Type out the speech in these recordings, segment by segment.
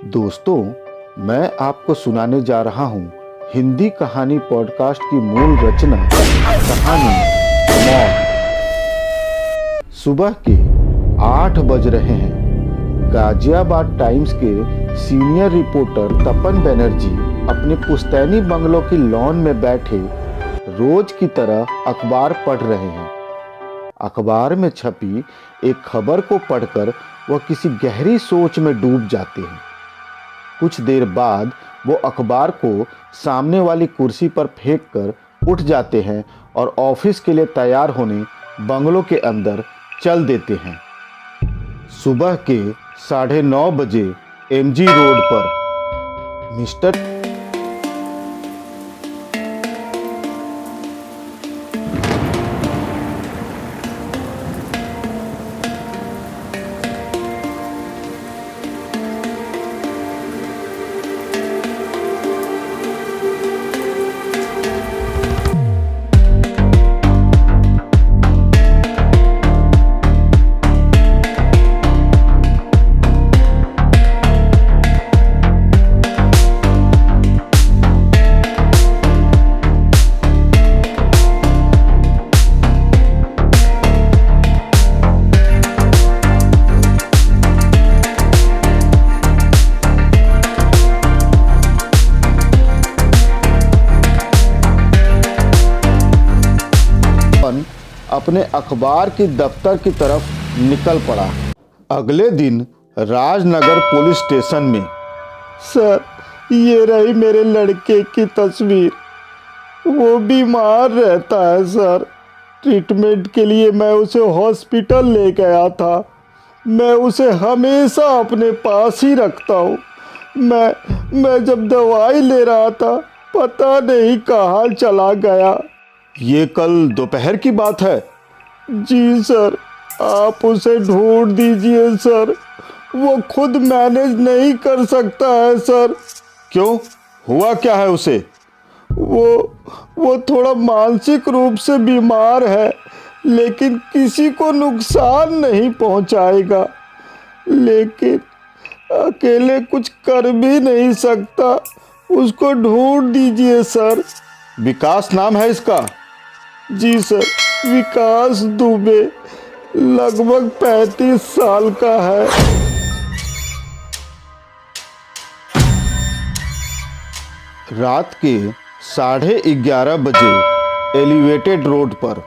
दोस्तों, मैं आपको सुनाने जा रहा हूँ हिंदी कहानी पॉडकास्ट की मूल रचना कहानी मौत। सुबह के 8 बज रहे हैं। गाजियाबाद टाइम्स के सीनियर रिपोर्टर तपन बनर्जी अपने पुश्तैनी बंगलों की लॉन में बैठे रोज की तरह अखबार पढ़ रहे हैं। अखबार में छपी एक खबर को पढ़कर वह किसी गहरी सोच में डूब जाते हैं। कुछ देर बाद वो अखबार को सामने वाली कुर्सी पर फेंक कर उठ जाते हैं और ऑफिस के लिए तैयार होने बंगलों के अंदर चल देते हैं। सुबह के 9:30 बजे एमजी रोड पर मिस्टर अपने अखबार की दफ्तर की तरफ निकल पड़ा। अगले दिन राजनगर पुलिस स्टेशन में, सर, ये रही मेरे लड़के की तस्वीर। वो बीमार रहता है सर। ट्रीटमेंट के लिए मैं उसे हॉस्पिटल ले गया था। मैं उसे हमेशा अपने पास ही रखता हूँ। मैं जब दवाई ले रहा था, पता नहीं कहाँ चला गया। ये कल दोपहर की बात है? जी सर, आप उसे ढूंढ दीजिए सर। वो खुद मैनेज नहीं कर सकता है सर। क्यों, हुआ क्या है उसे? वो थोड़ा मानसिक रूप से बीमार है, लेकिन किसी को नुकसान नहीं पहुंचाएगा। लेकिन अकेले कुछ कर भी नहीं सकता। उसको ढूंढ दीजिए सर। विकास नाम है इसका? जी सर, विकास दुबे, लगभग 35 साल का है। रात के 11:30 बजे एलिवेटेड रोड पर,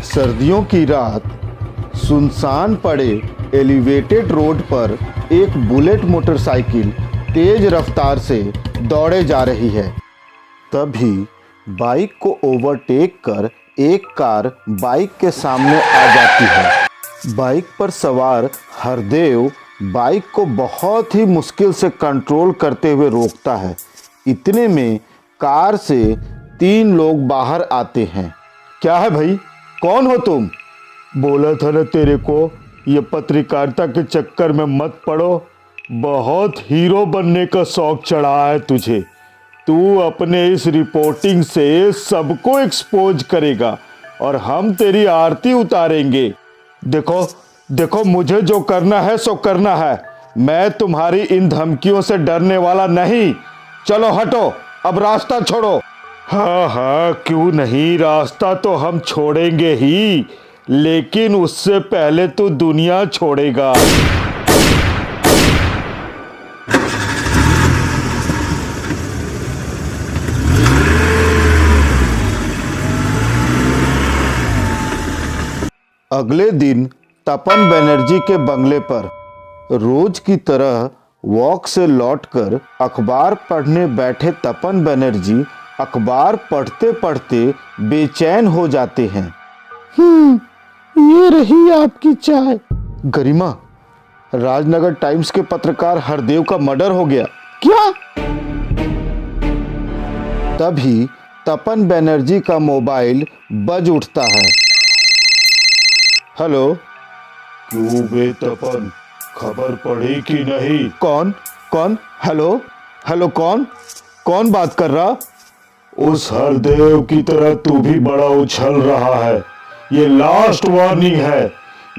सर्दियों की रात, सुनसान पड़े एलिवेटेड रोड पर एक बुलेट मोटरसाइकिल तेज रफ्तार से दौड़े जा रही है। तभी बाइक को ओवरटेक कर एक कार बाइक के सामने आ जाती है। बाइक पर सवार हरदेव बाइक को बहुत ही मुश्किल से कंट्रोल करते हुए रोकता है। इतने में कार से 3 लोग बाहर आते हैं। क्या है भाई, कौन हो तुम? बोला था ना तेरे को, ये पत्रकारिता के चक्कर में मत पड़ो। बहुत हीरो बनने का शौक चढ़ा है तुझे। तू अपने इस रिपोर्टिंग से सबको एक्सपोज करेगा और हम तेरी आरती उतारेंगे। देखो, मुझे जो करना है सो करना है। मैं तुम्हारी इन धमकियों से डरने वाला नहीं। चलो हटो, अब रास्ता छोड़ो। हाँ, क्यों नहीं, रास्ता तो हम छोड़ेंगे ही, लेकिन उससे पहले तू दुनिया छोड़ेगा। अगले दिन तपन बनर्जी के बंगले पर रोज की तरह वॉक से लौटकर अखबार पढ़ने बैठे तपन बनर्जी अखबार पढ़ते पढ़ते बेचैन हो जाते हैं। ये रही आपकी चाय। गरिमा, राजनगर टाइम्स के पत्रकार हरदेव का मर्डर हो गया। क्या? तभी तपन बनर्जी का मोबाइल बज उठता है। हेलो। क्यों बे तपन, खबर पढ़ी कि नहीं? कौन? हेलो, कौन बात कर रहा? उस हरदेव की तरह तू भी बड़ा उछल रहा है। ये लास्ट वार्निंग है।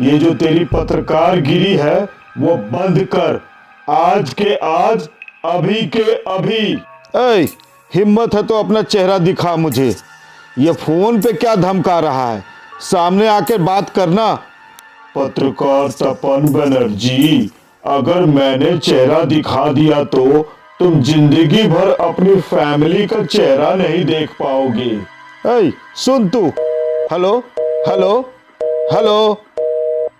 ये जो तेरी पत्रकारगिरी है वो बंद कर। आज के आज, अभी के अभी। ऐ, हिम्मत है तो अपना चेहरा दिखा मुझे। ये फोन पे क्या धमका रहा है? सामने आके बात करना। पत्रकार तपन बनर्जी, अगर मैंने चेहरा दिखा दिया तो तुम जिंदगी भर अपनी फैमिली का चेहरा नहीं देख पाओगे। ऐ, सुन तू। Hello hello hello.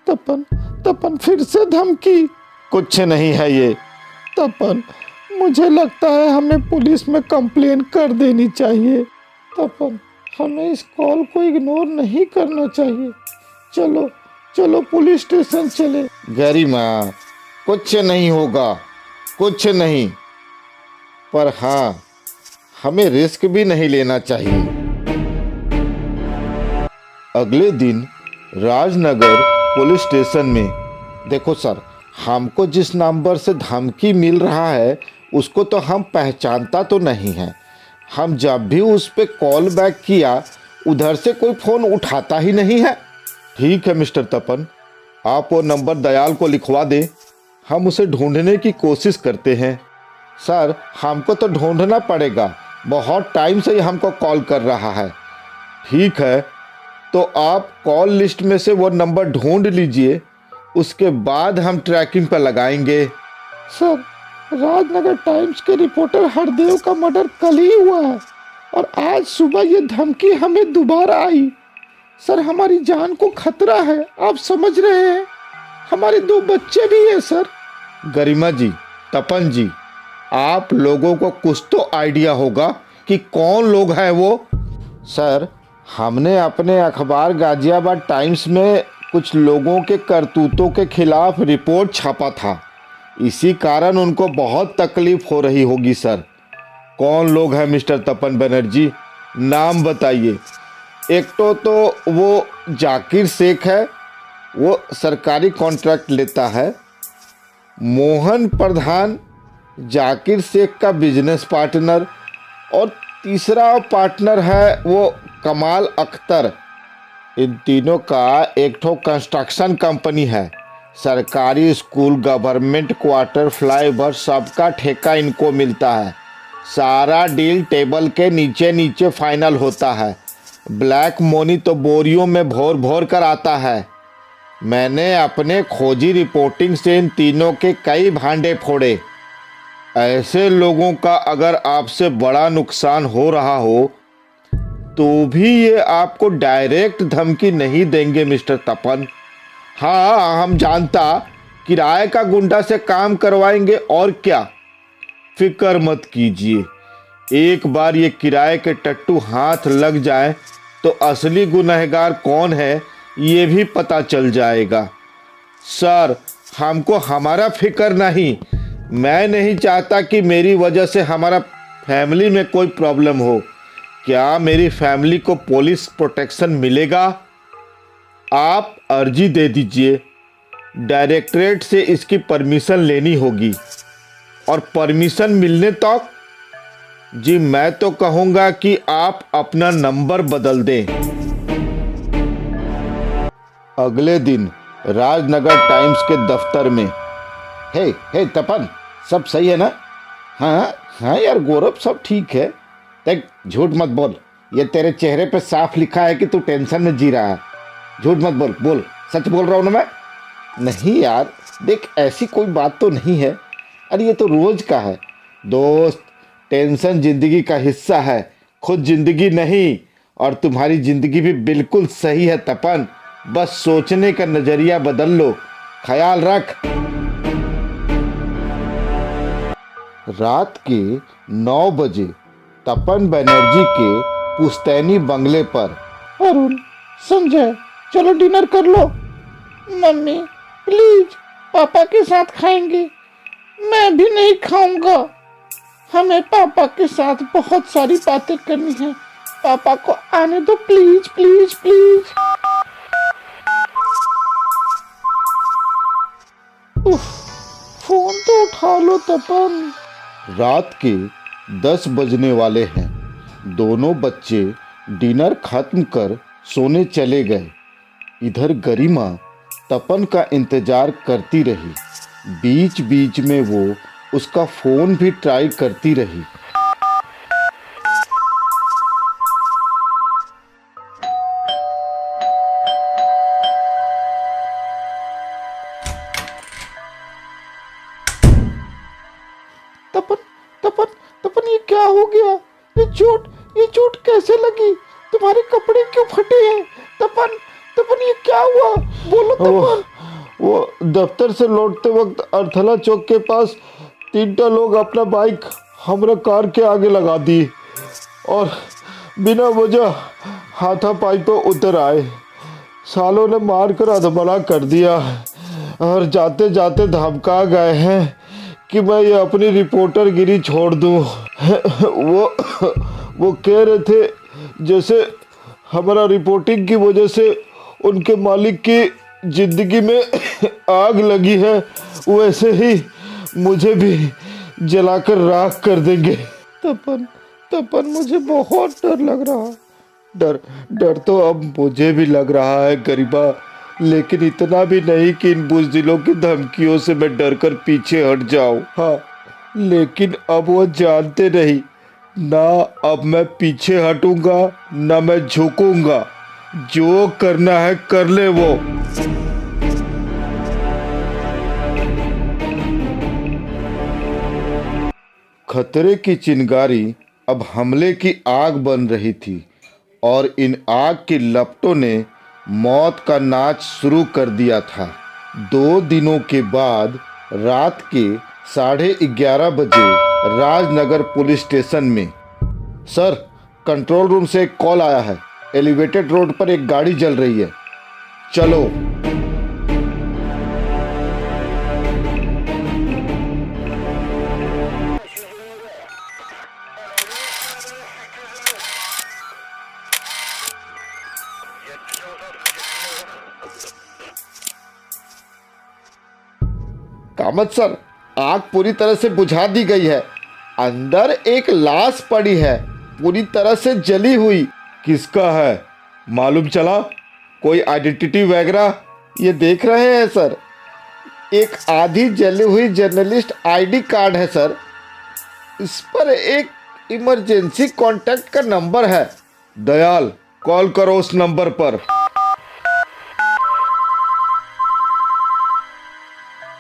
Tapan Tapan फिर से धमकी। कुछ नहीं है ये। तपन, मुझे लगता है हमें पुलिस में कंप्लेन कर देनी चाहिए। तपन, हमें इस कॉल को इग्नोर नहीं करना चाहिए। चलो चलो पुलिस स्टेशन चले। गरिमा, कुछ नहीं होगा, कुछ नहीं। पर हाँ, हमें रिस्क भी नहीं लेना चाहिए। अगले दिन राजनगर पुलिस स्टेशन में। देखो सर, हमको जिस नंबर से धमकी मिल रहा है उसको तो हम पहचानता तो नहीं है। हम जब भी उस पर कॉल बैक किया उधर से कोई फ़ोन उठाता ही नहीं है। ठीक है मिस्टर तपन, आप वो नंबर दयाल को लिखवा दें, हम उसे ढूंढने की कोशिश करते हैं। सर, हमको तो ढूंढना पड़ेगा, बहुत टाइम से ही हमको कॉल कर रहा है। ठीक है, तो आप कॉल लिस्ट में से वो नंबर ढूंढ लीजिए, उसके बाद हम ट्रैकिंग पर लगाएंगे। सर, राजनगर टाइम्स के रिपोर्टर हरदेव का मर्डर कल ही हुआ है और आज सुबह ये धमकी हमें दोबारा आई। सर, हमारी जान को खतरा है, आप समझ रहे हैं। हमारे 2 बच्चे भी हैं सर। गरिमा जी, तपन जी, आप लोगों को कुछ तो आइडिया होगा कि कौन लोग हैं वो। सर, हमने अपने अखबार गाजियाबाद टाइम्स में कुछ लोगों के करतूतों के खिलाफ रिपोर्ट छापा था, इसी कारण उनको बहुत तकलीफ हो रही होगी। सर, कौन लोग हैं मिस्टर तपन बनर्जी? नाम बताइए। एक तो वो जाकिर शेख है, वो सरकारी कॉन्ट्रैक्ट लेता है। मोहन प्रधान, जाकिर शेख का बिजनेस पार्टनर। और तीसरा पार्टनर है वो कमाल अख्तर। इन तीनों का एक ठो कंस्ट्रक्शन कंपनी है। सरकारी स्कूल, गवर्नमेंट क्वार्टर, फ्लाईओवर, सबका ठेका इनको मिलता है। सारा डील टेबल के नीचे नीचे फाइनल होता है। ब्लैक मनी तो बोरियों में भोर भोर कर आता है। मैंने अपने खोजी रिपोर्टिंग से इन तीनों के कई भांडे फोड़े। ऐसे लोगों का अगर आपसे बड़ा नुकसान हो रहा हो तो भी ये आपको डायरेक्ट धमकी नहीं देंगे मिस्टर तपन। हाँ, हम जानता किराए का गुंडा से काम करवाएंगे और क्या। फिक्र मत कीजिए, एक बार ये किराए के टट्टू हाथ लग जाए तो असली गुनहगार कौन है ये भी पता चल जाएगा। सर, हमको हमारा फिक्र नहीं। मैं नहीं चाहता कि मेरी वजह से हमारा फैमिली में कोई प्रॉब्लम हो। क्या मेरी फैमिली को पुलिस प्रोटेक्शन मिलेगा? आप अर्जी दे दीजिए, डायरेक्टरेट से इसकी परमिशन लेनी होगी और परमिशन मिलने तक जी मैं तो कहूँगा कि आप अपना नंबर बदल दें। अगले दिन राजनगर टाइम्स के दफ्तर में। हे तपन, सब सही है ना? हाँ हाँ यार गौरव, सब ठीक है। देख, झूठ मत बोल, ये तेरे चेहरे पे साफ लिखा है कि तू टेंशन में जी रहा है। झूठ मत बोल, बोल सच बोल रहा हूँ ना मैं? नहीं यार देख, ऐसी कोई बात तो नहीं है। अरे ये तो रोज का है दोस्त, टेंशन जिंदगी का हिस्सा है, खुद जिंदगी नहीं। और तुम्हारी जिंदगी भी बिल्कुल सही है तपन, बस सोचने का नजरिया बदल लो, ख्याल रख। रात के 9 बजे तपन बनर्जी के पुश्तैनी बंगले पर। अरुण, संजय, चलो डिनर कर लो। मम्मी प्लीज, पापा के साथ खाएंगे। मैं भी नहीं खाऊंगा, हमें पापा के साथ बहुत सारी बातें करनी है। पापा को आने दो प्लीज प्लीज प्लीज। फोन तो उठा लो तपन। रात के 10 बजने वाले हैं। दोनों बच्चे डिनर खत्म कर सोने चले गए। इधर गरिमा तपन का इंतजार करती रही। बीच बीच में वो उसका फोन भी ट्राई करती रही। तपन तपन तपन, ये क्या हो गया? ये चोट कैसे लगी? तुम्हारे कपड़े क्यों फटे हैं? तपन तपन, ये क्या हुआ? बोलो तपन। वो दफ्तर से लौटते वक्त अर्थला चौक के पास 3 लोग अपना बाइक हमारा कार के आगे लगा दिए और बिना वजह हाथापाई पे उतर आए। सालों ने मार कर अधमरा कर दिया और जाते जाते धमका गए हैं कि मैं ये अपनी रिपोर्टरगिरी छोड़ दूं। वो कह रहे थे जैसे हमारा रिपोर्टिंग की वजह से उनके मालिक की जिंदगी में आग लगी है, वैसे ही मुझे भी जलाकर राख कर देंगे। तपन मुझे बहुत डर लग रहा है। डर तो अब मुझे भी लग रहा है गरिमा, लेकिन इतना भी नहीं कि इन बुज़दिलों की धमकियों से मैं डर कर पीछे हट जाऊं। हाँ, लेकिन अब वो जानते नहीं ना, अब मैं पीछे हटूंगा ना मैं झुकूंगा। जो करना है कर ले वो। खतरे की चिंगारी अब हमले की आग बन रही थी और इन आग की लपटों ने मौत का नाच शुरू कर दिया था। 2 दिनों के बाद रात के 11:30 बजे राजनगर पुलिस स्टेशन में, सर, कंट्रोल रूम से एक कॉल आया है। एलिवेटेड रोड पर एक गाड़ी जल रही है, चलो। कामत सर, आग पूरी तरह से बुझा दी गई है। अंदर एक लाश पड़ी है, पूरी तरह से जली हुई। किसका है मालूम चला? कोई आइडेंटिटी वगैरह? ये देख रहे हैं सर, एक आधी जली हुई जर्नलिस्ट आईडी कार्ड है सर। इस पर एक इमरजेंसी कांटेक्ट का नंबर है। दयाल, कॉल करो उस नंबर पर।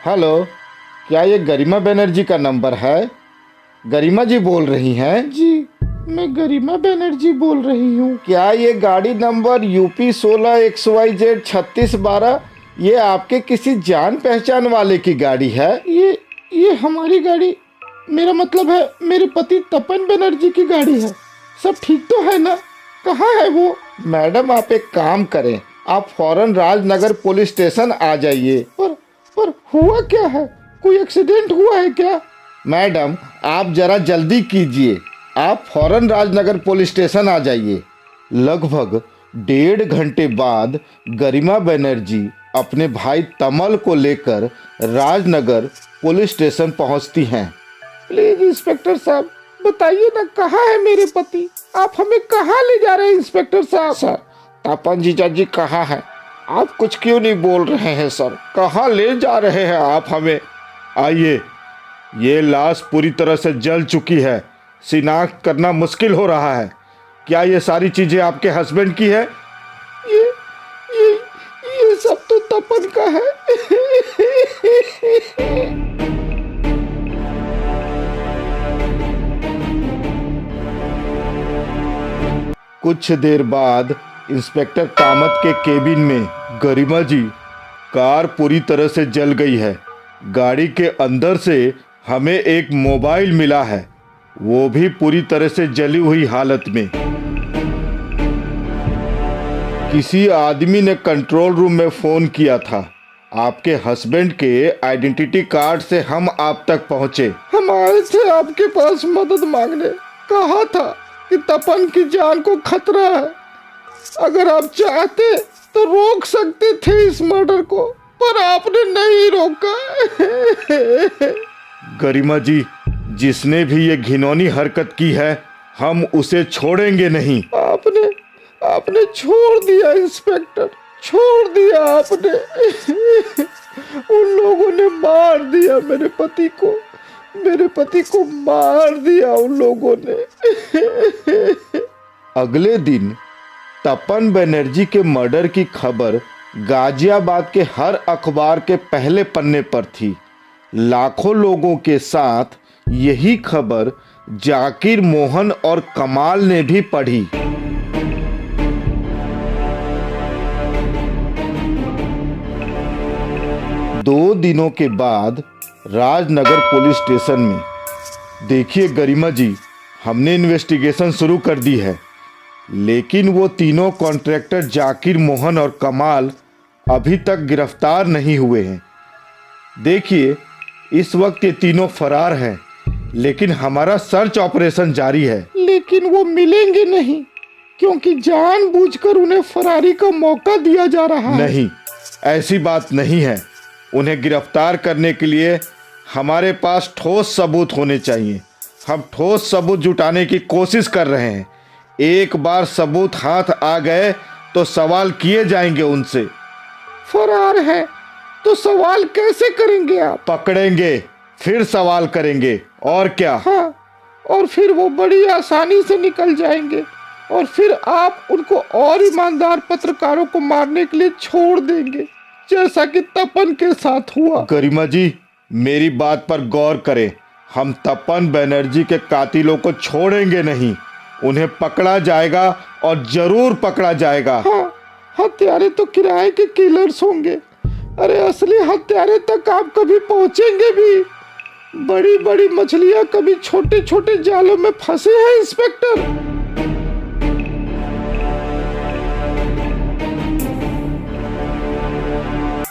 हेलो, क्या ये गरिमा बनर्जी का नंबर है? गरिमा जी बोल रही हैं? जी, मैं गरिमा बनर्जी बोल रही हूँ। क्या ये गाड़ी नंबर UP 16 XYZ 3612 ये आपके किसी जान पहचान वाले की गाड़ी है? ये हमारी गाड़ी, मेरा मतलब है मेरे पति तपन बनर्जी की गाड़ी है। सब ठीक तो है ना? कहाँ है वो? मैडम, आप एक काम करें, आप फौरन राजनगर पुलिस स्टेशन आ जाइए। पर हुआ क्या है? कोई एक्सीडेंट हुआ है क्या? मैडम, आप जरा जल्दी कीजिए, आप फौरन राजनगर पुलिस स्टेशन आ जाइए। लगभग 1.5 घंटे बाद गरिमा बनर्जी अपने भाई तमल को लेकर राजनगर पुलिस स्टेशन पहुंचती हैं। प्लीज इंस्पेक्टर साहब, बताइए ना, कहाँ है मेरे पति? आप हमें कहाँ ले जा रहे हैं इंस्पेक्टर साहब? सर, तपन जीजा जी कहाँ है? आप कुछ क्यों नहीं बोल रहे हैं सर? कहाँ ले जा रहे हैं आप हमें? आइए, ये लाश पूरी तरह से जल चुकी है, शिनाख्त करना मुश्किल हो रहा है। क्या ये सारी चीजें आपके हस्बैंड की है? ये सब तो तपन का है। कुछ देर बाद इंस्पेक्टर कामत के केबिन में, गरिमा जी, कार पूरी तरह से जल गई है। गाड़ी के अंदर से हमें एक मोबाइल मिला है, वो भी पूरी तरह से जली हुई हालत में। किसी आदमी ने कंट्रोल रूम में फ़ोन किया था। आपके हस्बैंड के आइडेंटिटी कार्ड से हम आप तक पहुंचे। हम आए थे आपके पास मदद मांगने। कहा था कि तपन की जान को खतरा है, अगर आप चाहते तो रोक सकते थे इस मर्डर को, पर आपने नहीं रोका। गरिमा जी, जिसने भी ये घिनौनी हरकत की है, हम उसे छोड़ेंगे नहीं। आपने छोड़ दिया इंस्पेक्टर, छोड़ दिया आपने। उन लोगों ने मार दिया मेरे पति को मार दिया उन लोगों ने। अगले दिन तपन बनर्जी के मर्डर की खबर गाजियाबाद के हर अखबार के पहले पन्ने पर थी। लाखों लोगों के साथ यही खबर जाकिर, मोहन और कमाल ने भी पढ़ी। दो दिनों के बाद राजनगर पुलिस स्टेशन में, देखिए गरिमा जी, हमने इन्वेस्टिगेशन शुरू कर दी है, लेकिन वो तीनों कॉन्ट्रैक्टर जाकिर, मोहन और कमाल अभी तक गिरफ्तार नहीं हुए हैं। देखिए, इस वक्त ये तीनों फरार हैं, लेकिन हमारा सर्च ऑपरेशन जारी है। लेकिन वो मिलेंगे नहीं, क्योंकि जानबूझकर उन्हें फरारी का मौका दिया जा रहा है। नहीं, ऐसी बात नहीं है। उन्हें गिरफ्तार करने के लिए हमारे पास ठोस सबूत होने चाहिए। हम ठोस सबूत जुटाने की कोशिश कर रहे हैं। एक बार सबूत हाथ आ गए तो सवाल किए जाएंगे उनसे। फरार है तो सवाल कैसे करेंगे आप? पकड़ेंगे, फिर सवाल करेंगे, और क्या। हाँ, और फिर वो बड़ी आसानी से निकल जाएंगे, और फिर आप उनको और ईमानदार पत्रकारों को मारने के लिए छोड़ देंगे, जैसा कि तपन के साथ हुआ। गरिमा जी, मेरी बात पर गौर करें। हम तपन बनर्जी के कातिलों को छोड़ेंगे नहीं। उन्हें पकड़ा जाएगा, और जरूर पकड़ा जाएगा। हाँ, हत्यारे तो किराए के किलर्स होंगे। अरे असली हत्यारे तक आप कभी पहुंचेंगे भी? बड़ी बड़ी मछलियां कभी छोटे छोटे जालों में फंसे हैं इंस्पेक्टर।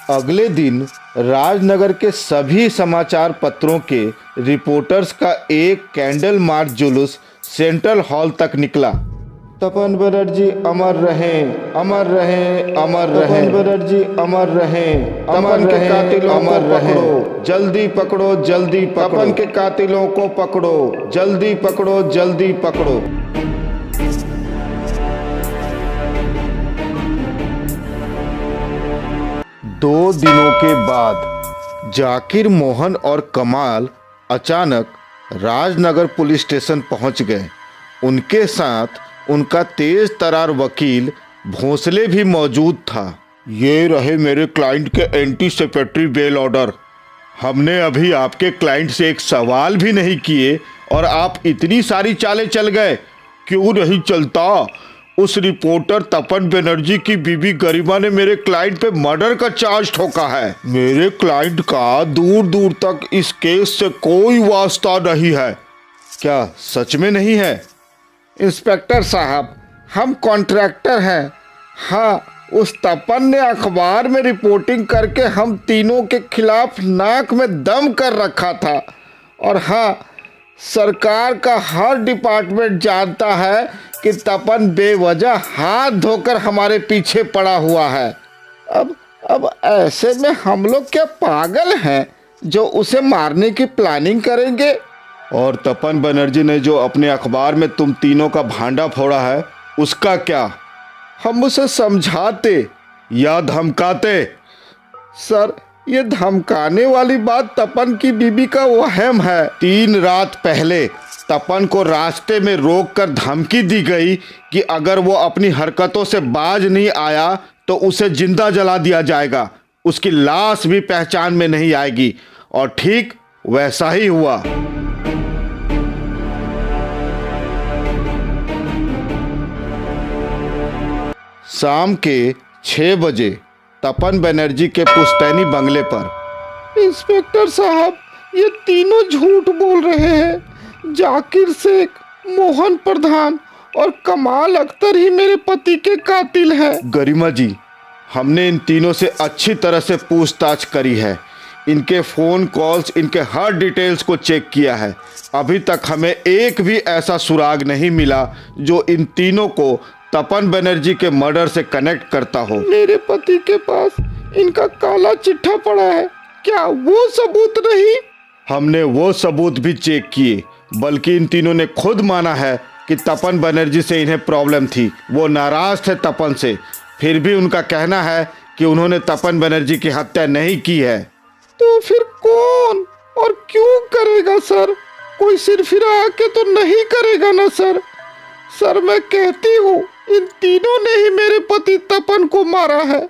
अगले दिन राजनगर के सभी समाचार पत्रों के रिपोर्टर्स का एक कैंडल मार्च जुलूस सेंट्रल हॉल तक निकला। तपन बनर्जी अमर रहें, अमर रहें, अमर रहें। तपन बनर्जी अमर रहें, तपन के कातिलों को पकड़ो, जल्दी पकड़ो, जल्दी पकड़ो। तपन के कातिलों को पकड़ो, जल्दी पकड़ो, जल्दी पकड़ो। दो दिनों के बाद जाकिर, मोहन और कमाल अचानक राजनगर पुलिस स्टेशन पहुंच गए। उनके साथ उनका तेज तरार वकील भोंसले भी मौजूद था। ये रहे मेरे क्लाइंट के एंटीसिपेटरी बेल ऑर्डर। हमने अभी आपके क्लाइंट से एक सवाल भी नहीं किए और आप इतनी सारी चालें चल गए। क्यों नहीं चलता? उस रिपोर्टर तपन बनर्जी की बीबी गरिमा ने मेरे क्लाइंट पे मर्डर का चार्ज ठोका है। मेरे क्लाइंट का दूर दूर तक इस केस से कोई वास्ता नहीं है। क्या सच में नहीं है? इंस्पेक्टर साहब, हम कॉन्ट्रैक्टर हैं। हाँ, उस तपन ने अखबार में रिपोर्टिंग करके हम तीनों के खिलाफ नाक में दम कर रखा था। और हाँ, सरकार का हर डिपार्टमेंट जानता है कि तपन बेवजह हाथ धोकर हमारे पीछे पड़ा हुआ है। अब ऐसे में हम लोग क्या पागल हैं जो उसे मारने की प्लानिंग करेंगे? और तपन बनर्जी ने जो अपने अखबार में तुम तीनों का भांडा फोड़ा है, उसका क्या? हम उसे समझाते या धमकाते? सर, ये धमकाने वाली बात तपन की बीबी का वहम है। 3 रात पहले तपन को रास्ते में रोककर धमकी दी गई कि अगर वो अपनी हरकतों से बाज नहीं आया तो उसे जिंदा जला दिया जाएगा, उसकी लाश भी पहचान में नहीं आएगी। और ठीक वैसा ही हुआ। शाम के 6 बजे तपन बनर्जी के पुश्तैनी बंगले पर। इंस्पेक्टर साहब, ये तीनों झूठ बोल रहे हैं। जाकिर शेख, मोहन प्रधान और कमाल अख्तर ही मेरे पति के कातिल हैं। गरिमा जी, हमने इन तीनों से अच्छी तरह से पूछताछ करी है। इनके फ़ोन कॉल्स, इनके हर डिटेल्स को चेक किया है। अभी तक हमें एक भी ऐसा सुराग नहीं मिला जो इन तीनों को तपन बनर्जी के मर्डर से कनेक्ट करता हो। मेरे पति के पास इनका काला चिट्ठा पड़ा है, क्या वो सबूत नहीं? हमने वो सबूत भी चेक किए, बल्कि इन तीनों ने खुद माना है कि तपन बनर्जी से इन्हें प्रॉब्लम थी। वो नाराज थे तपन से, फिर भी उनका कहना है कि उन्होंने तपन बनर्जी की हत्या नहीं की है। तो फिर कौन और क्यों करेगा सर? कोई सिरफिरा आके तो नहीं करेगा ना सर? सर मैं कहती हूँ इन तीनों ने ही मेरे पति तपन को मारा है,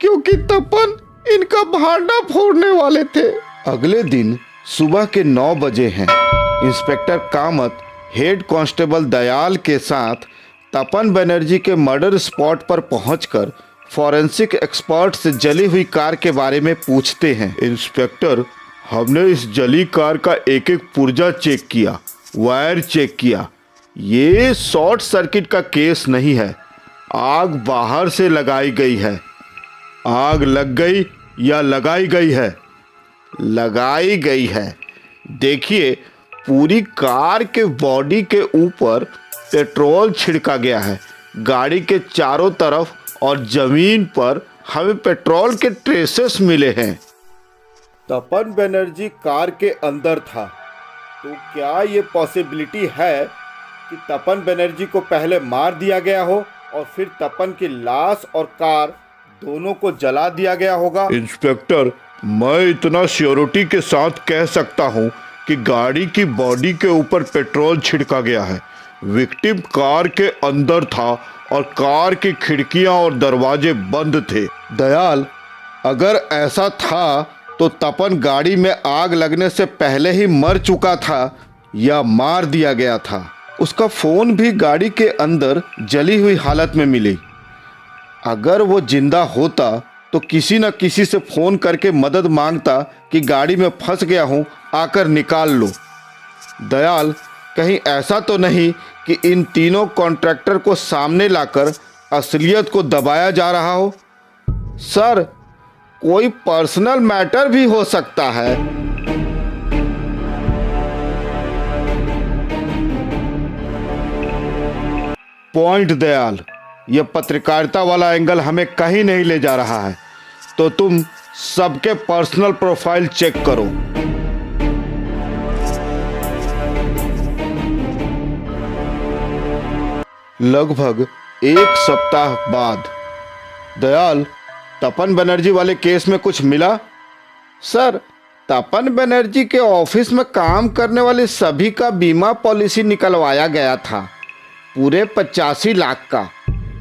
क्योंकि तपन इनका भांडा फोड़ने वाले थे। अगले दिन सुबह के 9 बजे हैं। Inspector Kamat head constable Dayal के साथ तपन बनर्जी के मर्डर स्पॉट पर पहुंचकर फॉरेंसिक एक्सपर्ट से जली हुई कार के बारे में पूछते हैं। इंस्पेक्टर, हमने इस जली कार का एक एक पुर्जा चेक किया, वायर चेक किया। ये शॉर्ट सर्किट का केस नहीं है, आग बाहर से लगाई गई है। आग लग गई या लगाई गई है? लगाई गई है। देखिए, पूरी कार के बॉडी के ऊपर पेट्रोल छिड़का गया है। गाड़ी के चारों तरफ और जमीन पर हमें पेट्रोल के ट्रेसेस मिले हैं। तपन बनर्जी कार के अंदर था, तो क्या ये पॉसिबिलिटी है कि तपन बनर्जी को पहले मार दिया गया हो और फिर तपन की लाश और कार दोनों को जला दिया गया होगा? इंस्पेक्टर, मैं इतना श्योरिटी के साथ कह सकता हूँ कि गाड़ी की बॉडी के ऊपर पेट्रोल छिड़का गया है। विक्टिम कार के अंदर था और कार की खिड़कियां और दरवाजे बंद थे। दयाल, अगर ऐसा था तो तपन गाड़ी में आग लगने से पहले ही मर चुका था या मार दिया गया था। उसका फोन भी गाड़ी के अंदर जली हुई हालत में मिली। अगर वो जिंदा होता तो किसी न किसी से फोन करके मदद मांगता कि गाड़ी में फंस गया हूँ, आकर निकाल लो। दयाल, कहीं ऐसा तो नहीं कि इन तीनों कॉन्ट्रैक्टर को सामने लाकर असलियत को दबाया जा रहा हो? सर, कोई पर्सनल मैटर भी हो सकता है। पॉइंट दयाल, यह पत्रकारिता वाला एंगल हमें कहीं नहीं ले जा रहा है, तो तुम सबके पर्सनल प्रोफाइल चेक करो। लगभग 1 सप्ताह बाद। दयाल, तपन बनर्जी वाले केस में कुछ मिला? सर, तपन बनर्जी के ऑफिस में काम करने वाले सभी का बीमा पॉलिसी निकलवाया गया था, पूरे 85 लाख का,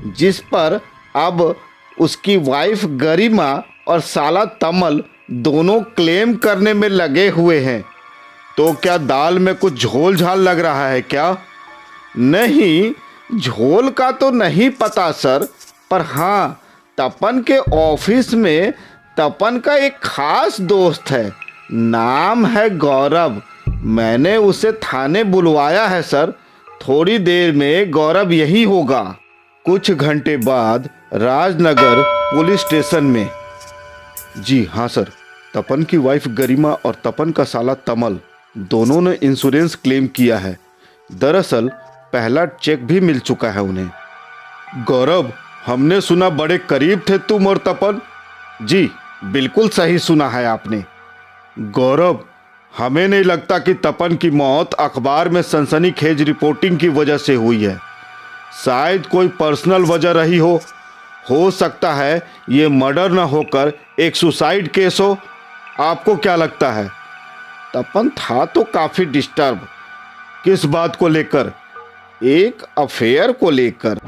जिस पर अब उसकी वाइफ गरिमा और साला तमल दोनों क्लेम करने में लगे हुए हैं। तो क्या दाल में कुछ झोल झाल लग रहा है क्या? नहीं, झोल का तो नहीं पता सर, पर हाँ, तपन के ऑफिस में तपन का एक खास दोस्त है, नाम है गौरव। मैंने उसे थाने बुलवाया है सर, थोड़ी देर में गौरव यही होगा। कुछ घंटे बाद राजनगर पुलिस स्टेशन में। जी हाँ सर, तपन की वाइफ गरिमा और तपन का साला तमल दोनों ने इंश्योरेंस क्लेम किया है। दरअसल पहला चेक भी मिल चुका है उन्हें। गौरव, हमने सुना बड़े करीब थे तुम और तपन। जी बिल्कुल सही सुना है आपने। गौरव, हमें नहीं लगता कि तपन की मौत अखबार में सनसनीखेज रिपोर्टिंग की वजह से हुई है। शायद कोई पर्सनल वजह रही हो सकता है ये मर्डर न होकर एक सुसाइड केस हो। आपको क्या लगता है? तपन था तो काफी डिस्टर्ब। किस बात को लेकर? एक अफेयर को लेकर।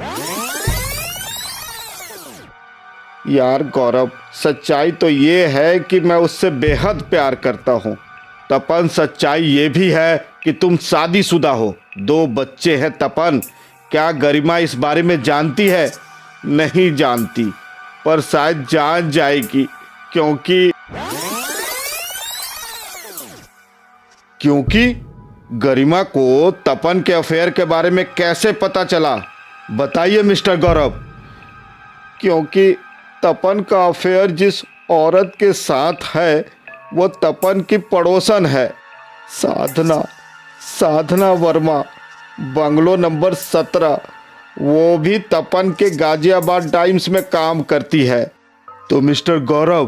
यार गौरव, सच्चाई तो ये है कि मैं उससे बेहद प्यार करता हूँ। तपन, सच्चाई ये भी है कि तुम शादीशुदा हो, 2 बच्चे हैं। तपन, क्या गरिमा इस बारे में जानती है? नहीं जानती, पर शायद जान जाएगी, क्योंकि गरिमा को तपन के अफेयर के बारे में कैसे पता चला? बताइए मिस्टर गौरव। क्योंकि तपन का अफेयर जिस औरत के साथ है वो तपन की पड़ोसन है, साधना वर्मा, बंगलो नंबर 17। वो भी तपन के गाजियाबाद टाइम्स में काम करती है। तो मिस्टर गौरव,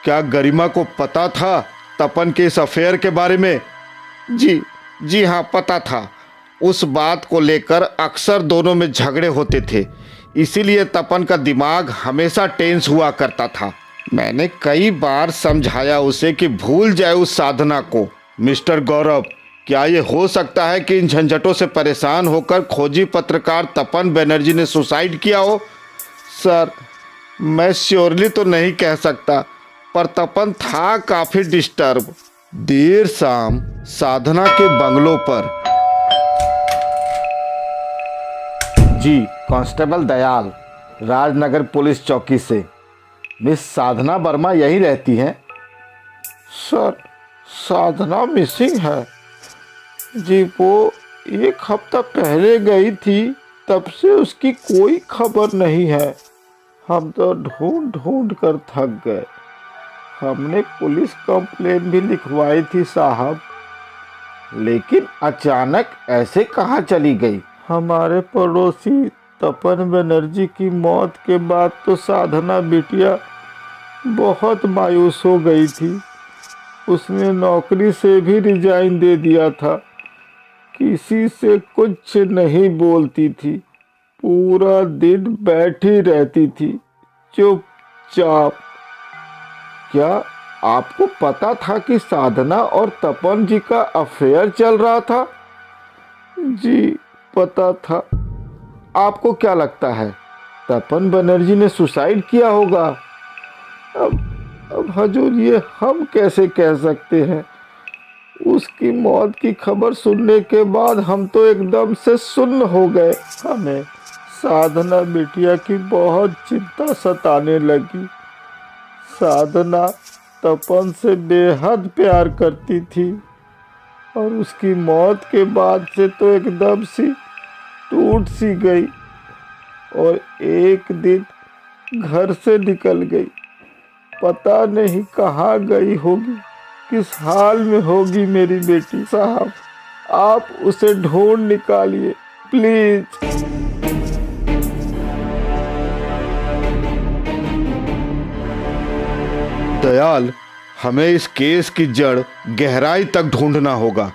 क्या गरिमा को पता था तपन के इस अफेयर के बारे में? जी हाँ, पता था। उस बात को लेकर अक्सर दोनों में झगड़े होते थे, इसीलिए तपन का दिमाग हमेशा टेंस हुआ करता था। मैंने कई बार समझाया उसे कि भूल जाए उस साधना को। मिस्टर गौरव, क्या ये हो सकता है कि इन झंझटों से परेशान होकर खोजी पत्रकार तपन बनर्जी ने सुसाइड किया हो? सर, मैं श्योरली तो नहीं कह सकता, पर तपन था काफी डिस्टर्ब। देर शाम साधना के बंगलों पर। जी, कांस्टेबल दयाल, राजनगर पुलिस चौकी से। मिस साधना वर्मा यही रहती हैं? सर, साधना मिसिंग है जी। वो 1 हफ्ता पहले गई थी, तब से उसकी कोई खबर नहीं है। हम तो ढूंढ ढूंढ कर थक गए। हमने पुलिस कंप्लेन भी लिखवाई थी साहब, लेकिन अचानक ऐसे कहाँ चली गई? हमारे पड़ोसी तपन बनर्जी की मौत के बाद तो साधना बिटिया बहुत मायूस हो गई थी। उसने नौकरी से भी रिजाइन दे दिया था। किसी से कुछ नहीं बोलती थी, पूरा दिन बैठी रहती थी चुपचाप। क्या आपको पता था कि साधना और तपन जी का अफेयर चल रहा था? जी, पता था। आपको क्या लगता है तपन बनर्जी ने सुसाइड किया होगा? अब हजूर, ये हम कैसे कह सकते हैं? उसकी मौत की खबर सुनने के बाद हम तो एकदम से सुन्न हो गए। हमें साधना बिटिया की बहुत चिंता सताने लगी। साधना तपन से बेहद प्यार करती थी और उसकी मौत के बाद से तो एकदम सी टूट सी गई और एक दिन घर से निकल गई। पता नहीं कहाँ गई होगी, किस हाल में होगी मेरी बेटी। साहब, आप उसे ढूंढ निकालिए प्लीज। दयाल, हमें इस केस की जड़ गहराई तक ढूंढना होगा।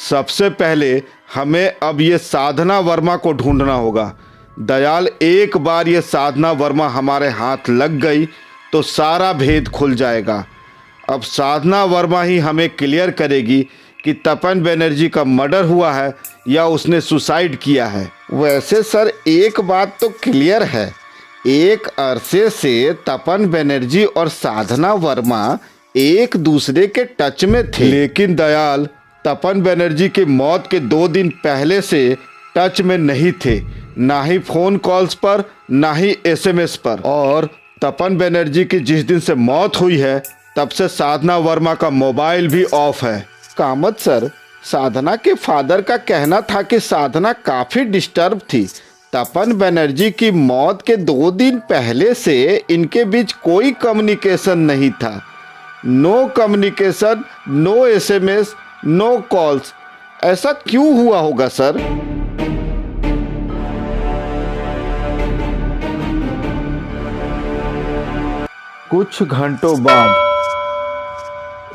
सबसे पहले हमें अब ये साधना वर्मा को ढूंढना होगा। दयाल, एक बार ये साधना वर्मा हमारे हाथ लग गई तो सारा भेद खुल जाएगा। अब साधना वर्मा ही हमें क्लियर करेगी कि तपन बनर्जी का मर्डर हुआ है या उसने सुसाइड किया है। वैसे सर, एक बात तो क्लियर है, एक अरसे से तपन बनर्जी और साधना वर्मा एक दूसरे के टच में थे। लेकिन दयाल, तपन बनर्जी की मौत के 2 दिन पहले से टच में नहीं थे, ना ही फोन कॉल्स पर, ना ही SMS पर। और तपन बनर्जी की जिस दिन से मौत हुई है तब से साधना वर्मा का मोबाइल भी ऑफ है। कामत सर, साधना के फादर का कहना था कि साधना काफ़ी डिस्टर्ब थी। तपन बनर्जी की मौत के 2 दिन पहले से इनके बीच कोई कम्युनिकेशन नहीं था। No communication, no SMS, no calls. ऐसा क्यों हुआ होगा सर? कुछ घंटों बाद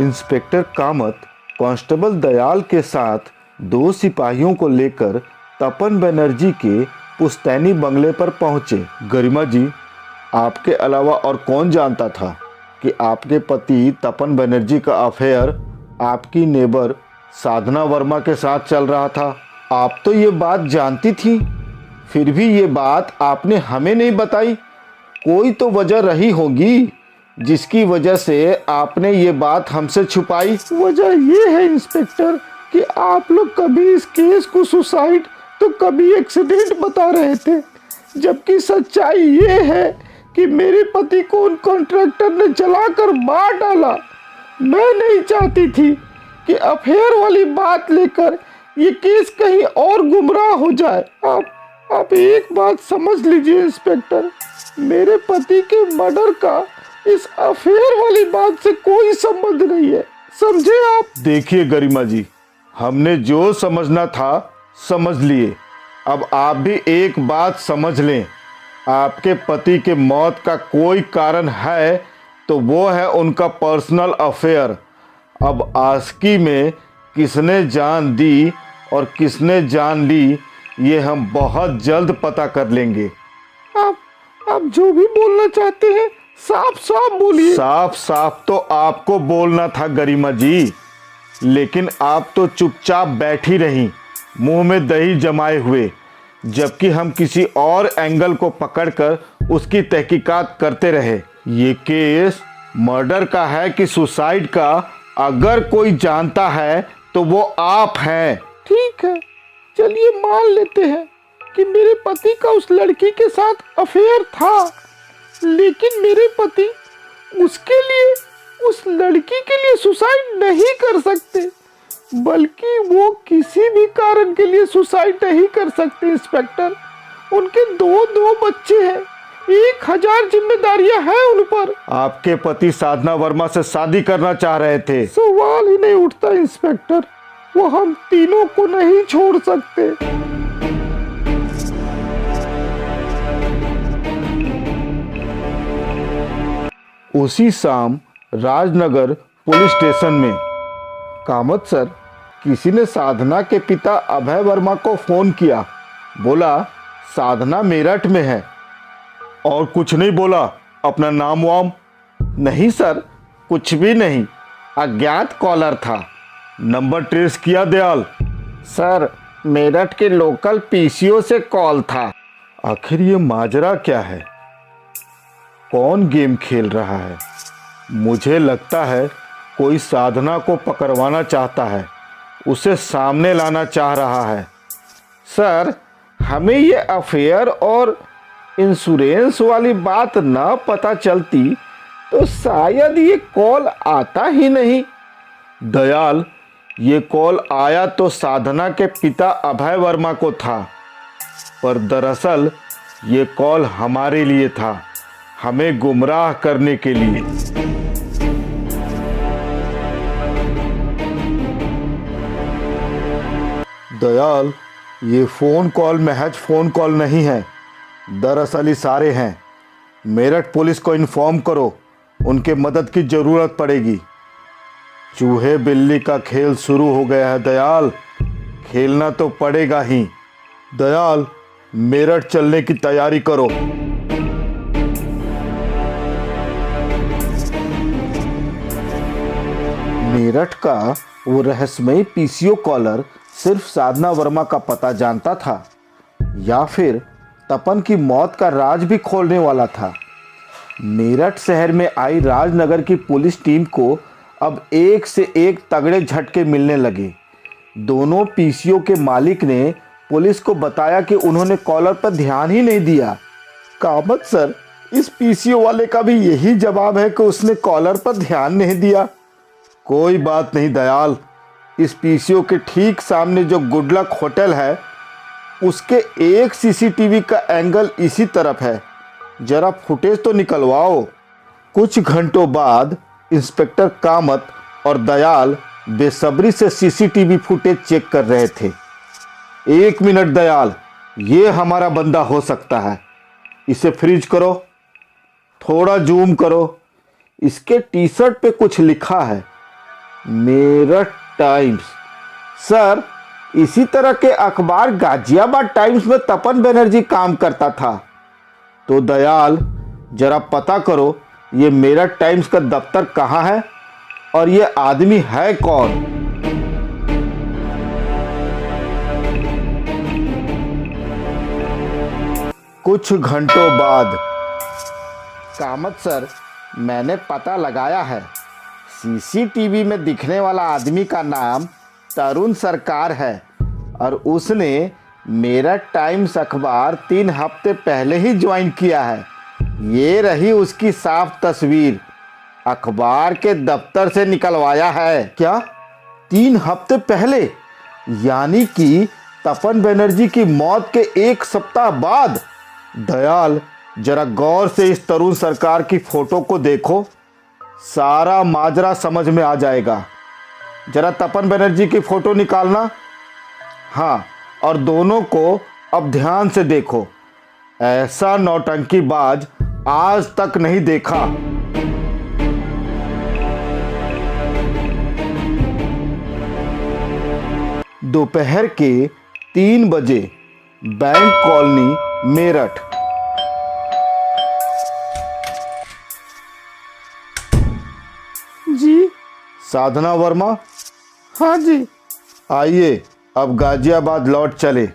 इंस्पेक्टर कामत कांस्टेबल दयाल के साथ 2 सिपाहियों को लेकर तपन बनर्जी के पुश्तैनी बंगले पर पहुंचे। गरिमा जी, आपके अलावा और कौन जानता था कि आपके पति तपन बनर्जी का अफेयर आपकी नेबर साधना वर्मा के साथ चल रहा था? आप तो ये बात जानती थी, फिर भी ये बात आपने हमें नहीं बताई। कोई तो वजह रही होगी जिसकी वजह से आपने ये बात हमसे छुपाई। वजह ये है इंस्पेक्टर कि आप लोग कभी इस केस को सुसाइड तो कभी एक्सीडेंट बता रहे थे, जबकि सच्चाई ये है कि मेरे पति को उन कॉन्ट्रैक्टर ने जलाकर मार डाला। मैं नहीं चाहती थी कि अफेयर वाली बात लेकर ये केस कहीं और गुमराह हो जाए। आप एक बात समझ लीजिए इंस्पेक्टर, मेरे पति के मर्डर का इस अफेयर वाली बात से कोई संबंध नहीं है, समझे आप? देखिए गरिमा जी, हमने जो समझना था समझ लिए। अब आप भी एक बात समझ लें, आपके पति के मौत का कोई कारण है तो वो है उनका पर्सनल अफेयर। अब आस्की में किसने जान दी और किसने जान ली, ये हम बहुत जल्द पता कर लेंगे। आप जो भी बोलना चाहते हैं साफ साफ बोलिए। साफ साफ तो आपको बोलना था गरिमा जी, लेकिन आप तो चुपचाप बैठी रहीं, मुंह में दही जमाए हुए, जबकि हम किसी और एंगल को पकड़कर उसकी तहकीकात करते रहे। ये केस मर्डर का है कि सुसाइड का, अगर कोई जानता है तो वो आप हैं। ठीक है, चलिए मान लेते हैं कि मेरे पति का उस लड़की के साथ अफेयर था, लेकिन मेरे पति उसके लिए, उस लड़की के लिए सुसाइड नहीं कर सकते, बल्कि वो किसी भी कारण के लिए सुसाइड नहीं कर सकते इंस्पेक्टर। उनके दो बच्चे हैं, 1000 जिम्मेदारियां हैं उन पर। आपके पति साधना वर्मा से शादी करना चाह रहे थे। सवाल ही नहीं उठता इंस्पेक्टर, वो हम तीनों को नहीं छोड़ सकते। उसी शाम राजनगर पुलिस स्टेशन में कामत सर, किसी ने साधना के पिता अभय वर्मा को फोन किया। बोला साधना मेरठ में है। और कुछ नहीं बोला? अपना नाम वाम? नहीं सर, कुछ भी नहीं, अज्ञात कॉलर था। नंबर ट्रेस किया दयाल? सर, मेरठ के लोकल पीसीओ से कॉल था। आखिर ये माजरा क्या है? कौन गेम खेल रहा है? मुझे लगता है कोई साधना को पकड़वाना चाहता है, उसे सामने लाना चाह रहा है। सर, हमें ये अफेयर और इंश्योरेंस वाली बात ना पता चलती तो शायद ये कॉल आता ही नहीं। दयाल, ये कॉल आया तो साधना के पिता अभय वर्मा को था, पर दरअसल ये कॉल हमारे लिए था, हमें गुमराह करने के लिए। दयाल, ये फोन कॉल महज फोन कॉल नहीं है, दरअसल इशारे हैं। मेरठ पुलिस को इन्फॉर्म करो, उनके मदद की जरूरत पड़ेगी। चूहे बिल्ली का खेल शुरू हो गया है दयाल, खेलना तो पड़ेगा ही। दयाल, मेरठ चलने की तैयारी करो। मेरठ का वो रहस्यमयी पीसीओ कॉलर सिर्फ साधना वर्मा का पता जानता था, या फिर तपन की मौत का राज भी खोलने वाला था। मेरठ शहर में आई राजनगर की पुलिस टीम को अब एक से एक तगड़े झटके मिलने लगे। दोनों पीसीओ के मालिक ने पुलिस को बताया कि उन्होंने कॉलर पर ध्यान ही नहीं दिया। कामत सर, इस पीसीओ वाले का भी यही जवाब है कि उसने कॉलर पर ध्यान नहीं दिया। कोई बात नहीं दयाल, इस पीसीओ के ठीक सामने जो गुड लक होटल है, उसके एक सीसीटीवी का एंगल इसी तरफ है, जरा फुटेज तो निकलवाओ। कुछ घंटों बाद इंस्पेक्टर कामत और दयाल बेसब्री से सीसीटीवी फुटेज चेक कर रहे थे। 1 मिनट दयाल, ये हमारा बंदा हो सकता है, इसे फ्रीज करो, थोड़ा जूम करो। इसके टी शर्ट पे कुछ लिखा है, मेरठ टाइम्स। सर, इसी तरह के अखबार गाजियाबाद टाइम्स में तपन बनर्जी काम करता था। तो दयाल, जरा पता करो ये मेरठ टाइम्स का दफ्तर कहाँ है और ये आदमी है कौन? कुछ घंटों बाद, कामत सर, मैंने पता लगाया है, सीसीटीवी में दिखने वाला आदमी का नाम तरुण सरकार है और उसने मेरठ टाइम्स अखबार 3 हफ्ते पहले ही ज्वाइन किया है। ये रही उसकी साफ तस्वीर, अखबार के दफ्तर से निकलवाया है। क्या 3 हफ्ते पहले? यानी कि तपन बनर्जी की मौत के 1 सप्ताह बाद? दयाल, जरा गौर से इस तरुण सरकार की फोटो को देखो, सारा माजरा समझ में आ जाएगा। जरा तपन बनर्जी की फोटो निकालना। हाँ, और दोनों को अब ध्यान से देखो, ऐसा नौटंकीबाज आज तक नहीं देखा। दोपहर के 3 बजे, बैंक कॉलोनी, मेरठ। साधना वर्मा, हाँ जी। आइए अब गाजियाबाद लौट चले।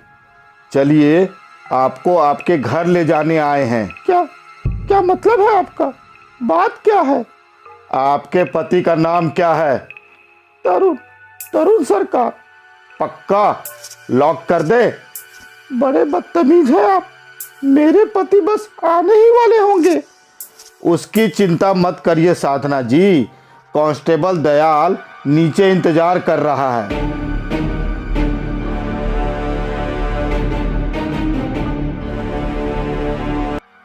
चलिए, आपको आपके घर ले जाने आए हैं। क्या क्या मतलब है आपका? बात क्या है? आपके पति का नाम क्या है? तरुण तरुण सरकार। पक्का लॉक कर दे? बड़े बदतमीज हैं आप। मेरे पति बस आने ही वाले होंगे। उसकी चिंता मत करिए साधना जी, कांस्टेबल दयाल नीचे इंतजार कर रहा है।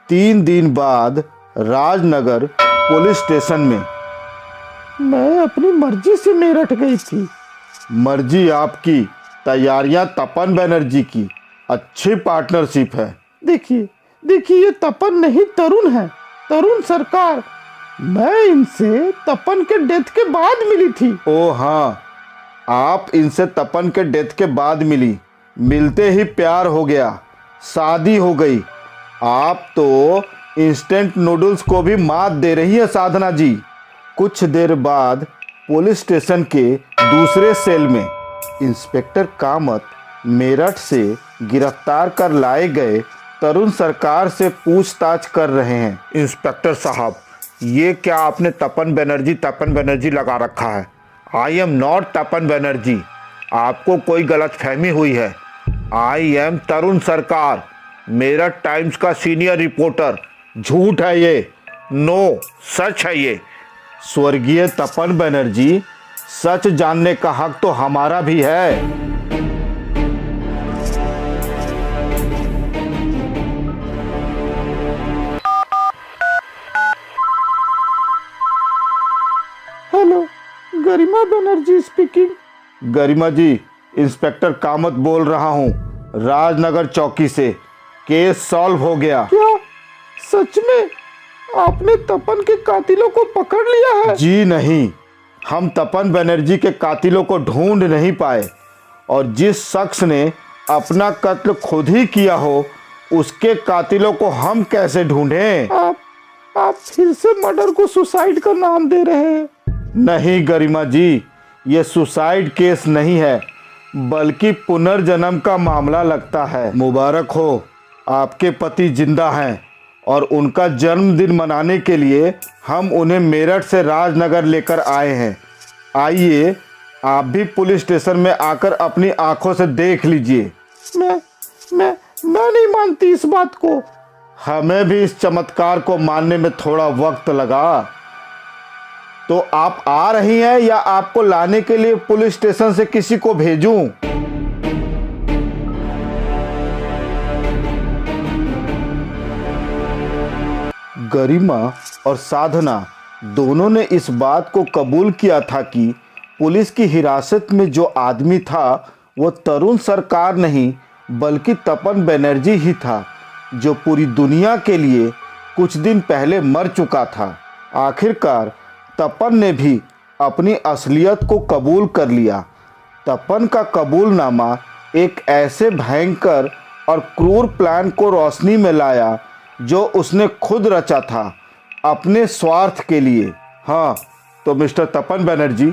3 दिन बाद राजनगर पुलिस स्टेशन में। मैं अपनी मर्जी से मेरठ गई थी। मर्जी आपकी, तैयारियां तपन बनर्जी की। अच्छी पार्टनरशिप है। देखिए देखिए, ये तपन नहीं तरुण है। तरुण सरकार। मैं इनसे तपन के डेथ के बाद मिली थी। ओ हाँ, आप इनसे तपन के डेथ के बाद मिली। मिलते ही प्यार हो गया, शादी हो गई। आप तो इंस्टेंट नूडल्स को भी मात दे रही है साधना जी। कुछ देर बाद पुलिस स्टेशन के दूसरे सेल में इंस्पेक्टर कामत मेरठ से गिरफ्तार कर लाए गए तरुण सरकार से पूछताछ कर रहे हैं। इंस्पेक्टर साहब, ये क्या आपने तपन बनर्जी लगा रखा है? आई एम नॉट तपन बनर्जी। आपको कोई गलतफहमी हुई है। आई एम तरुण सरकार, मेरठ टाइम्स का सीनियर रिपोर्टर। झूठ है ये? नो, सच है ये। स्वर्गीय तपन बनर्जी, सच जानने का हक तो हमारा भी है। हेलो, गरिमा बनर्जी स्पीकिंग। गरिमा जी, इंस्पेक्टर कामत बोल रहा हूँ, राजनगर चौकी से। केस सॉल्व हो गया। क्या सच में आपने तपन के कातिलों को पकड़ लिया है? जी नहीं, हम तपन बनर्जी के कातिलों को ढूंढ नहीं पाए, और जिस शख्स ने अपना कत्ल खुद ही किया हो उसके कातिलों को हम कैसे ढूंढें? आप फिर से मर्डर को सुसाइड का नाम दे रहे हैं। नहीं गरिमा जी, ये सुसाइड केस नहीं है, बल्कि पुनर्जन्म का मामला लगता है। मुबारक हो, आपके पति जिंदा हैं, और उनका जन्मदिन मनाने के लिए हम उन्हें मेरठ से राजनगर लेकर आए हैं। आइए, आप भी पुलिस स्टेशन में आकर अपनी आंखों से देख लीजिए। मैं नहीं मानती इस बात को। हमें भी इस चमत्कार को मानने में थोड़ा वक्त लगा। तो आप आ रही हैं या आपको लाने के लिए पुलिस स्टेशन से किसी को भेजूं? गरिमा और साधना दोनों ने इस बात को कबूल किया था कि पुलिस की हिरासत में जो आदमी था वो तरुण सरकार नहीं बल्कि तपन बनर्जी ही था, जो पूरी दुनिया के लिए कुछ दिन पहले मर चुका था। आखिरकार तपन ने भी अपनी असलियत को कबूल कर लिया। तपन का कबूलनामा एक ऐसे भयंकर और क्रूर प्लान को रोशनी में लाया जो उसने खुद रचा था अपने स्वार्थ के लिए। हाँ, तो मिस्टर तपन बनर्जी,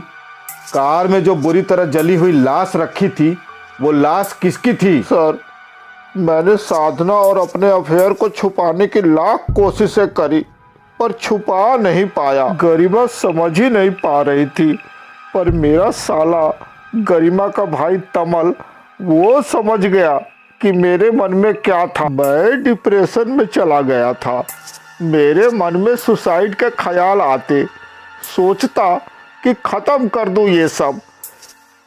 कार में जो बुरी तरह जली हुई लाश रखी थी, वो लाश किसकी थी? सर, मैंने साधना और अपने अफेयर को छुपाने की लाख कोशिशें करी, पर छुपा नहीं पाया। गरिमा समझ ही नहीं पा रही थी, पर मेरा साला गरिमा का भाई तमल वो समझ गया कि मेरे मन में क्या था। मैं डिप्रेशन में चला गया था। मेरे मन में सुसाइड के ख्याल आते, सोचता कि ख़त्म कर दूं ये सब।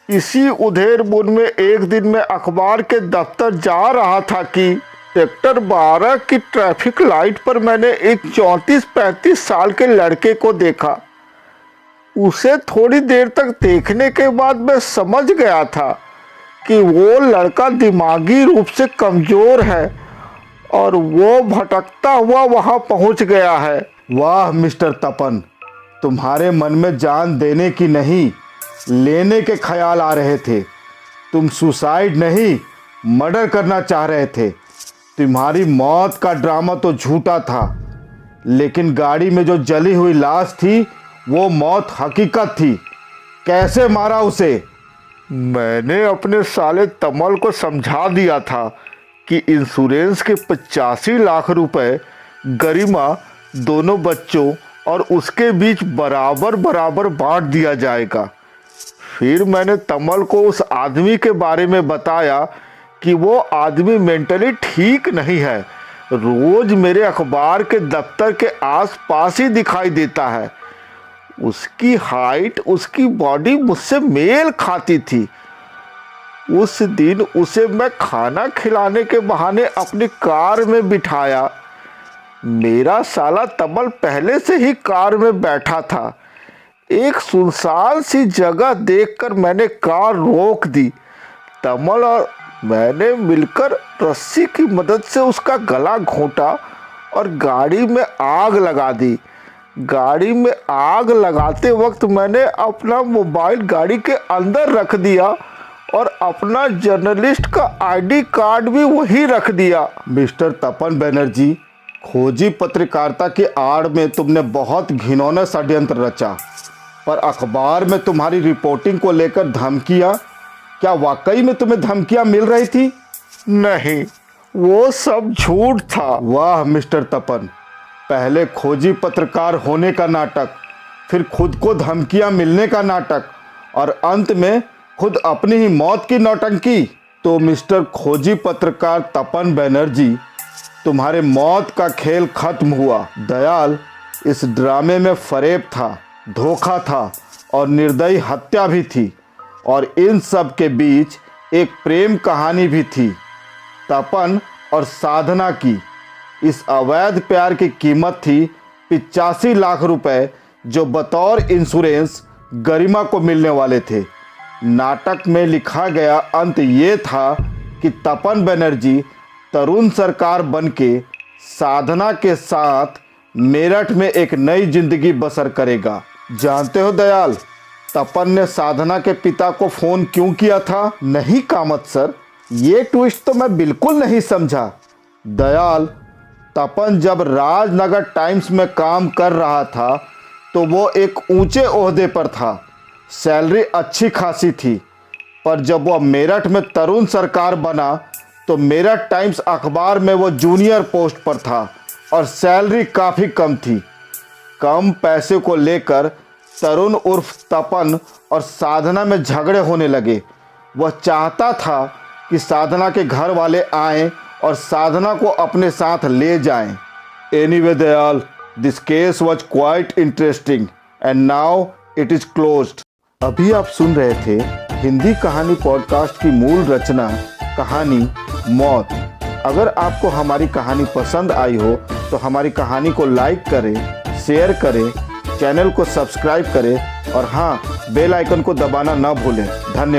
इसी उधेड़ बुन में एक दिन मैं अखबार के दफ्तर जा रहा था कि सेक्टर 12 की ट्रैफिक लाइट पर मैंने एक 34-35 साल के लड़के को देखा। उसे थोड़ी देर तक देखने के बाद मैं समझ गया था कि वो लड़का दिमागी रूप से कमज़ोर है और वो भटकता हुआ वहाँ पहुँच गया है। वाह मिस्टर तपन, तुम्हारे मन में जान देने की नहीं, लेने के ख्याल आ रहे थे। तुम सुसाइड नहीं, मर्डर करना चाह रहे थे। तुम्हारी मौत का ड्रामा तो झूठा था, लेकिन गाड़ी में जो जली हुई लाश थी वो मौत हकीकत थी। कैसे मारा उसे? मैंने अपने साले तमल को समझा दिया था कि इंश्योरेंस के 85 लाख रुपए गरिमा दोनों बच्चों और उसके बीच बराबर बराबर बांट दिया जाएगा। फिर मैंने तमल को उस आदमी के बारे में बताया कि वो आदमी मेंटली ठीक नहीं है, रोज मेरे अखबार के दफ्तर के आसपास ही दिखाई देता है। उसकी हाइट, उसकी बॉडी मुझसे मेल खाती थी। उस दिन उसे मैं खाना खिलाने के बहाने अपनी कार में बिठाया। मेरा साला तमल पहले से ही कार में बैठा था। एक सुनसान सी जगह देखकर मैंने कार रोक दी। तमल और मैंने मिलकर रस्सी की मदद से उसका गला घोंटा और गाड़ी में आग लगा दी। गाड़ी में आग लगाते वक्त मैंने अपना मोबाइल गाड़ी के अंदर रख दिया और अपना जर्नलिस्ट का आईडी कार्ड भी वहीं रख दिया। मिस्टर तपन बनर्जी, खोजी पत्रकारिता की आड़ में तुमने बहुत घिनौना षड्यंत्र रचा, पर अखबार में तुम्हारी रिपोर्टिंग को लेकर धमकियां, क्या वाकई में तुम्हें धमकियां मिल रही थी? नहीं, वो सब झूठ था। वाह मिस्टर तपन, पहले खोजी पत्रकार होने का नाटक, फिर खुद को धमकियां मिलने का नाटक और अंत में खुद अपनी ही मौत की नौटंकी। तो मिस्टर खोजी पत्रकार तपन बनर्जी, तुम्हारे मौत का खेल खत्म हुआ। दयाल, इस ड्रामे में फरेब था, धोखा था और निर्दयी हत्या भी थी, और इन सब के बीच एक प्रेम कहानी भी थी, तपन और साधना की। इस अवैध प्यार की कीमत थी 85 लाख रुपए, जो बतौर इंश्योरेंस गरिमा को मिलने वाले थे। नाटक में लिखा गया अंत ये था कि तपन बनर्जी तरुण सरकार बनके साधना के साथ मेरठ में एक नई जिंदगी बसर करेगा। जानते हो दयाल, तपन ने साधना के पिता को फ़ोन क्यों किया था? नहीं कामत सर, ये ट्विस्ट तो मैं बिल्कुल नहीं समझा। दयाल, तपन जब राजनगर टाइम्स में काम कर रहा था तो वो एक ऊंचे ओहदे पर था, सैलरी अच्छी खासी थी, पर जब वो मेरठ में तरुण सरकार बना तो मेरठ टाइम्स अखबार में वो जूनियर पोस्ट पर था और सैलरी काफ़ी कम थी। कम पैसे को लेकर तरुण उर्फ तपन और साधना में झगड़े होने लगे। वह चाहता था कि साधना के घर वाले आएं और साधना को अपने साथ ले जाएं। Anyway Dayal, this case was quite interesting and now it is closed. अभी आप सुन रहे थे हिंदी कहानी पॉडकास्ट की मूल रचना कहानी मौत। अगर आपको हमारी कहानी पसंद आई हो तो हमारी कहानी को लाइक करें, शेयर करें, चैनल को सब्सक्राइब करें और हाँ, बेल आइकन को दबाना ना भूलें। धन्यवाद।